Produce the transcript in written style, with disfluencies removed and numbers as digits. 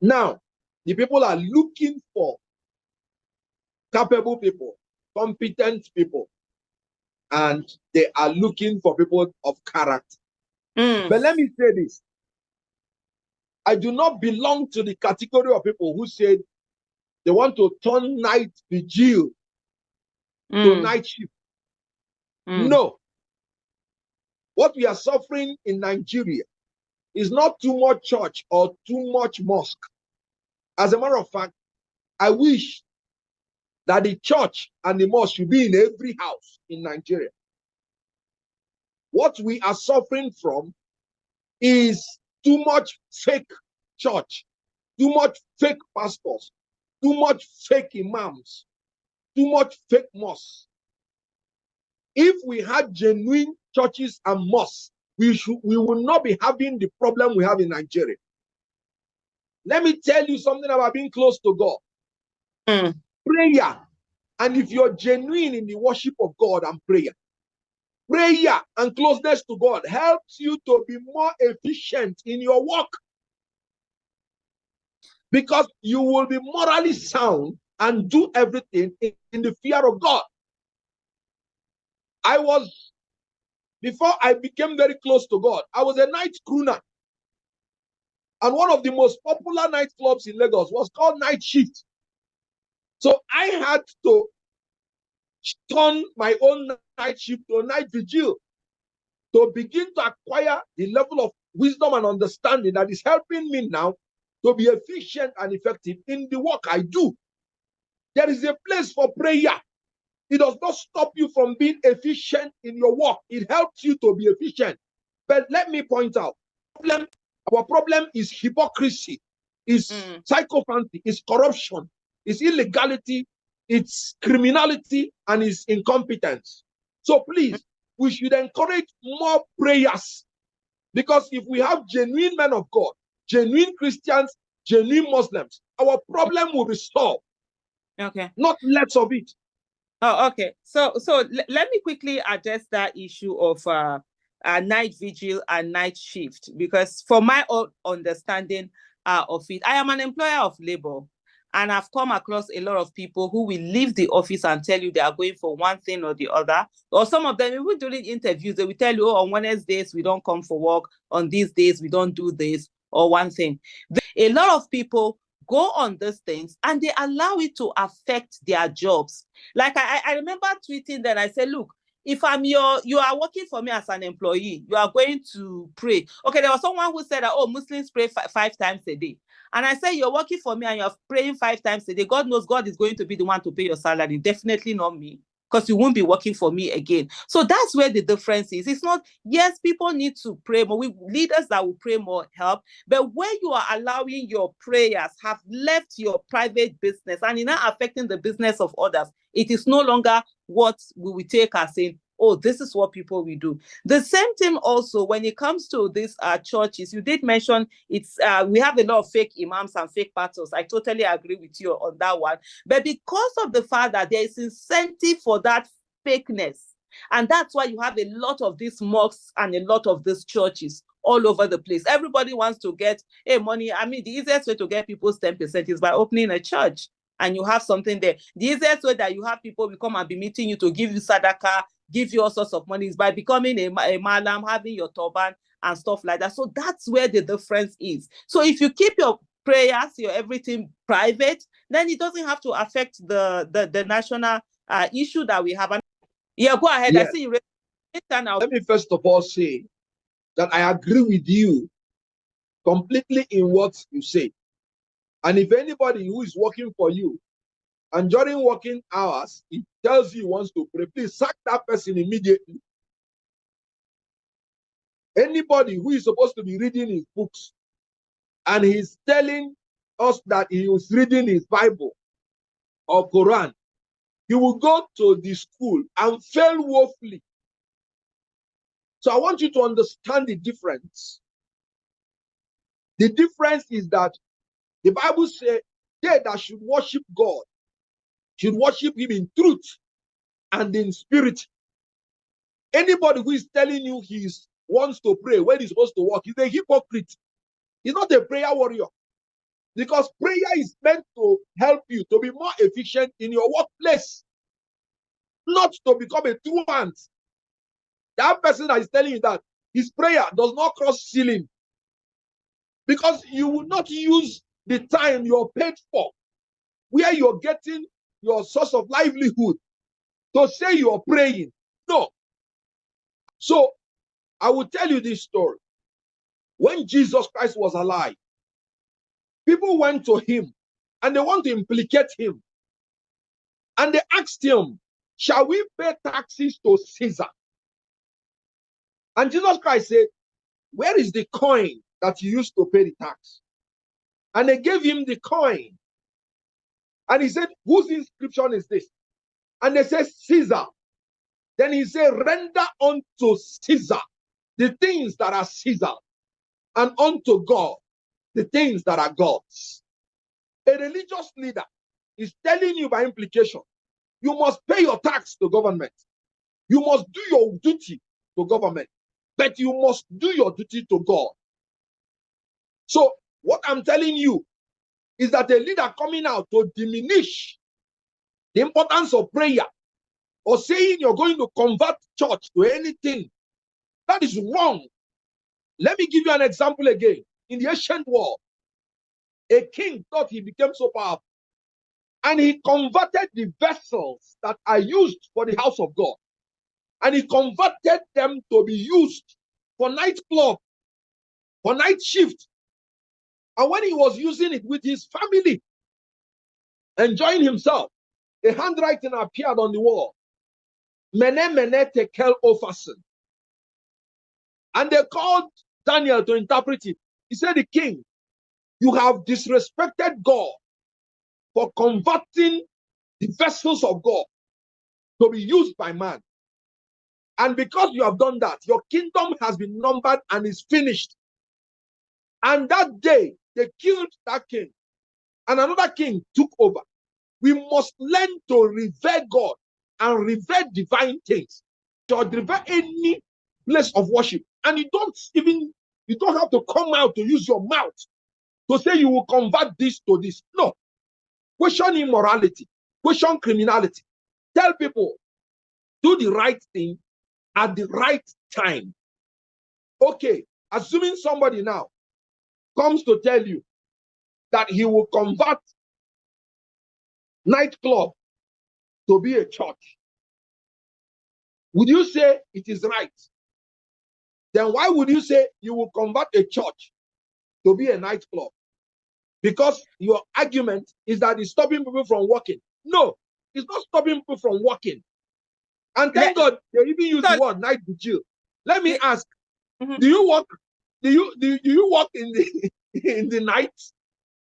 Now, the people are looking for capable people, competent people, and they are looking for people of character. But let me say this. I do not belong to the category of people who said they want to turn night vigil to night shift. No. What we are suffering in Nigeria is not too much church or too much mosque. As a matter of fact, I wish that the church and the mosque should be in every house in Nigeria. What we are suffering from is too much fake church, too much fake pastors, too much fake imams, too much fake mosques. If we had genuine churches and mosques, we will not be having the problem we have in Nigeria. Let me tell you something about being close to God. Prayer. And if you're genuine in the worship of God and prayer and closeness to God helps you to be more efficient in your work. Because you will be morally sound and do everything in the fear of God. Before I became very close to God, I was a night crooner. And one of the most popular nightclubs in Lagos was called Night Shift. So I had to turn my own night shift to a night vigil to begin to acquire the level of wisdom and understanding that is helping me now to be efficient and effective in the work I do. There is a place for prayer. It does not stop you from being efficient in your work. It helps you to be efficient. But let me point out, our problem is hypocrisy, is psychopathy, is corruption, is illegality, it's criminality, and it's incompetence. So please, we should encourage more prayers. Because if we have genuine men of God, genuine Christians, genuine Muslims, our problem will be solved. Okay. Not less of it. Oh, okay. So let me quickly address that issue of night vigil and night shift, because for my own understanding of it, I am an employer of labor, and I've come across a lot of people who will leave the office and tell you they are going for one thing or the other. Or some of them, even during interviews, they will tell you, oh, on Wednesdays, we don't come for work. On these days, we don't do this or one thing. A lot of people go on these things and they allow it to affect their jobs. Like I remember tweeting that I said, look, if you are working for me as an employee, you are going to pray. Okay, there was someone who said that, oh, Muslims pray 5 times a day. And I said, you're working for me and you're praying 5 times a day. God knows God is going to be the one to pay your salary. Definitely not me, because you won't be working for me again. So that's where the difference is. It's not, yes, people need to pray more. Leaders that will pray more help. But when you are allowing your prayers have left your private business and you're not affecting the business of others, it is no longer what we will take as saying, oh, this is what people will do. The same thing also when it comes to these churches. You did mention it's we have a lot of fake imams and fake pastors. I totally agree with you on that one. But because of the fact that there is incentive for that fakeness, and that's why you have a lot of these mosques and a lot of these churches all over the place. Everybody wants to get money. I mean, the easiest way to get people's 10% is by opening a church. And you have something there. The easiest way that you have people will come and be meeting you to give you sadaqah, give you all sorts of money, is by becoming a malam, having your turban and stuff like that. So that's where the difference is. So if you keep your prayers, your everything private, then it doesn't have to affect the national issue that we have. And yeah, go ahead. Yes. I see you. Let me first of all say that I agree with you completely in what you say. And if anybody who is working for you and during working hours, he tells you he wants to pray, please sack that person immediately. Anybody who is supposed to be reading his books and he's telling us that he was reading his Bible or Quran, he will go to the school and fail woefully. So I want you to understand the difference. The difference is that the Bible says they that should worship God should worship him in truth and in spirit. Anybody who is telling you he wants to pray when he's supposed to work is a hypocrite. He's not a prayer warrior. Because prayer is meant to help you to be more efficient in your workplace, not to become a truant. That person that is telling you that his prayer does not cross ceiling, because you will not use the time you're paid for, where you're getting your source of livelihood, to say you're praying. No. So I will tell you this story. When Jesus Christ was alive, people went to him and they want to implicate him. And they asked him, shall we pay taxes to Caesar? And Jesus Christ said, where is the coin that you used to pay the tax? And they gave him the coin. And he said, whose inscription is this? And they said, Caesar. Then he said, render unto Caesar the things that are Caesar, and unto God the things that are God's. A religious leader is telling you by implication, you must pay your tax to government. You must do your duty to government, but you must do your duty to God. So what I'm telling you is that a leader coming out to diminish the importance of prayer, or saying you're going to convert church to anything, that is wrong. Let me give you an example again. In the ancient world, a king thought he became so powerful, and he converted the vessels that are used for the house of God, and he converted them to be used for nightclub, for night shift. And when he was using it with his family, enjoying himself, a handwriting appeared on the wall. Mene mene tekel ofasen. And they called Daniel to interpret it. He said, the king, you have disrespected God for converting the vessels of God to be used by man. And because you have done that, your kingdom has been numbered and is finished. And that day, they killed that king, and another king took over. We must learn to revere God and revere divine things. You should revere any place of worship. And you don't have to come out to use your mouth to say you will convert this to this. No. Question immorality. Question criminality. Tell people, do the right thing at the right time. Okay, assuming somebody now comes to tell you that he will convert nightclub to be a church, would you say it is right? Then why would you say you will convert a church to be a nightclub? Because your argument is that it's stopping people from working. No, it's not stopping people from working. And thank God they even use the word night vigil. Let me ask, do you work? Do you work in the in the night?